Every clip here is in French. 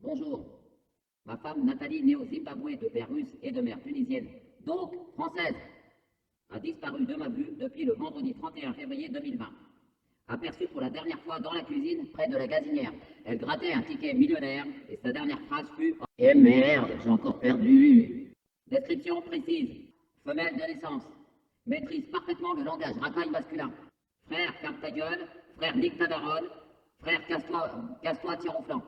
Bonjour. Ma femme Nathalie, née au Zimbabwe de père russe et de mère tunisienne, donc française, a disparu de ma vue depuis le vendredi 31 février 2020. Aperçue pour la dernière fois dans la cuisine, près de la gazinière. Elle grattait un ticket millionnaire et sa dernière phrase fut « Eh merde, j'ai encore perdu !» Description précise. Femelle de naissance. Maîtrise parfaitement le langage racaille masculin. Frère, ferme ta gueule. Frère, nique ta daronne. Frère, casse-toi, tire au flanc.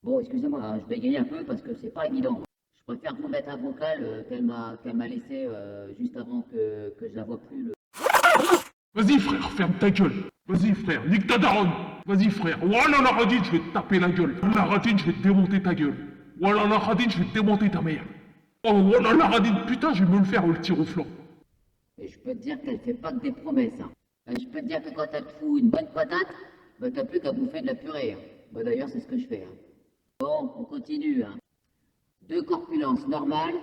Bon, excusez-moi, hein, je bégaye un peu parce que c'est pas évident. Je préfère vous mettre un vocal qu'elle m'a laissé juste avant que je la vois plus. Vas-y frère, ferme ta gueule. Vas-y frère, nique ta daronne. Vas-y frère. Wallah la radine, je vais te taper la gueule. La radine, je vais te démonter ta gueule. Wallah la radine, je vais te démonter ta mère. Oh wallah la radine, putain, je vais me le faire le tir au flanc. Et je peux te dire qu'elle fait pas que des promesses. Hein. Et je peux te dire que quand elle te fout une bonne patate, bah t'as plus qu'à bouffer de la purée. Hein. Bah d'ailleurs, c'est ce que je fais. Hein. Bon, on continue. Hein. De corpulence normale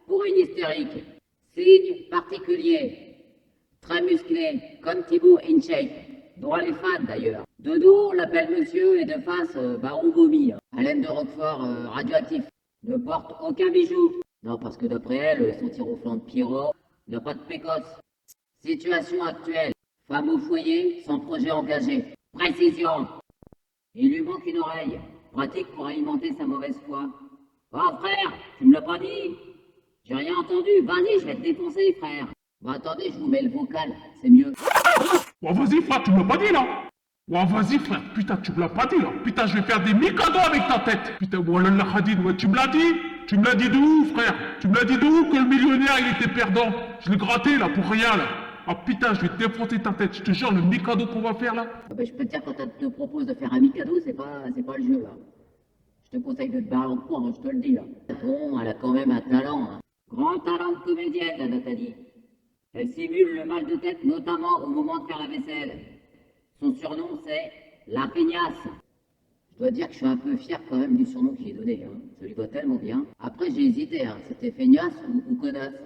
pour une hystérique. Signe particulier. Très musclé, comme Thibaut InShape, dont elle est fan d'ailleurs. De dos, on l'appelle monsieur et de face, baron vomi. Hein. Haleine de Roquefort radioactif. Ne porte aucun bijou. Non, parce que d'après elle, son tir au flanc de Pierrot n'a pas de précoce. Situation actuelle. Femme au foyer, sans projet engagé. Précision. Il lui manque une oreille. Pratique pour alimenter sa mauvaise foi. Oh frère, tu me l'as pas dit? J'ai rien entendu. Vas-y, je vais te défoncer, frère. Bah attendez, je vous mets le vocal, c'est mieux. Oh vas-y frère, tu me l'as pas dit là. Oh vas-y frère, putain, tu me l'as pas dit là. Putain, je vais faire des micados avec ta tête. Putain, wallah la radine, ouais, tu me l'as dit? Tu me l'as dit de où frère? Tu me l'as dit de où que le millionnaire il était perdant? Je l'ai gratté là pour rien là. Ah putain, je vais te défoncer ta tête. Je te jure, le micado qu'on va faire là. Ah bah, je peux te dire, quand elle te propose de faire un micado, c'est pas le jeu là. Je te conseille de te barrer en cours, hein, je te le dis là. Bon, elle a quand même un talent. Hein. Grand talent de comédienne, la Nathalie. Elle simule le mal de tête, notamment au moment de faire la vaisselle. Son surnom, c'est la feignasse. Je dois dire que je suis un peu fier quand même du surnom qu'il est donné. Hein. Ça lui va tellement bien. Après, j'ai hésité. Hein. C'était feignasse ou connasse.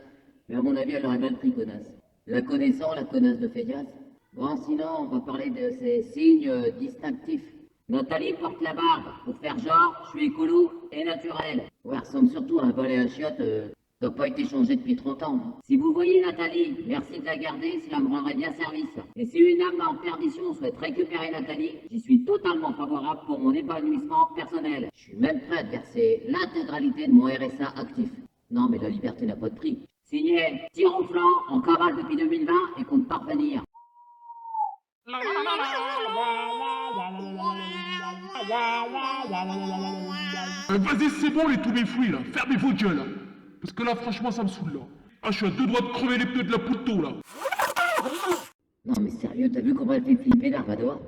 Mais à mon avis, elle aurait mal pris connasse. La connaissant, la connasse de feignasse. Bon, sinon, on va parler de ses signes distinctifs. Nathalie porte la barbe pour faire genre, je suis écolo et naturel. Ouais, elle ressemble surtout à un balai à chiottes. Ça n'a pas été changé depuis 30 ans. Hein. Si vous voyez Nathalie, merci de la garder, cela me rendrait bien service. Et si une âme en perdition souhaite récupérer Nathalie, j'y suis totalement favorable pour mon épanouissement personnel. Je suis même prêt à verser l'intégralité de mon RSA actif. Non mais la liberté n'a pas de prix. Signé, tir au flanc, en cavale depuis 2020 et compte parvenir. Vas-y, c'est bon les tous mes fruits là. Fermez vos gueules là. Parce que là, franchement, ça me saoule là. Ah, je suis à deux doigts de crever les pneus de la Puto là. Non mais sérieux, t'as vu comment elle fait flipper Darvador?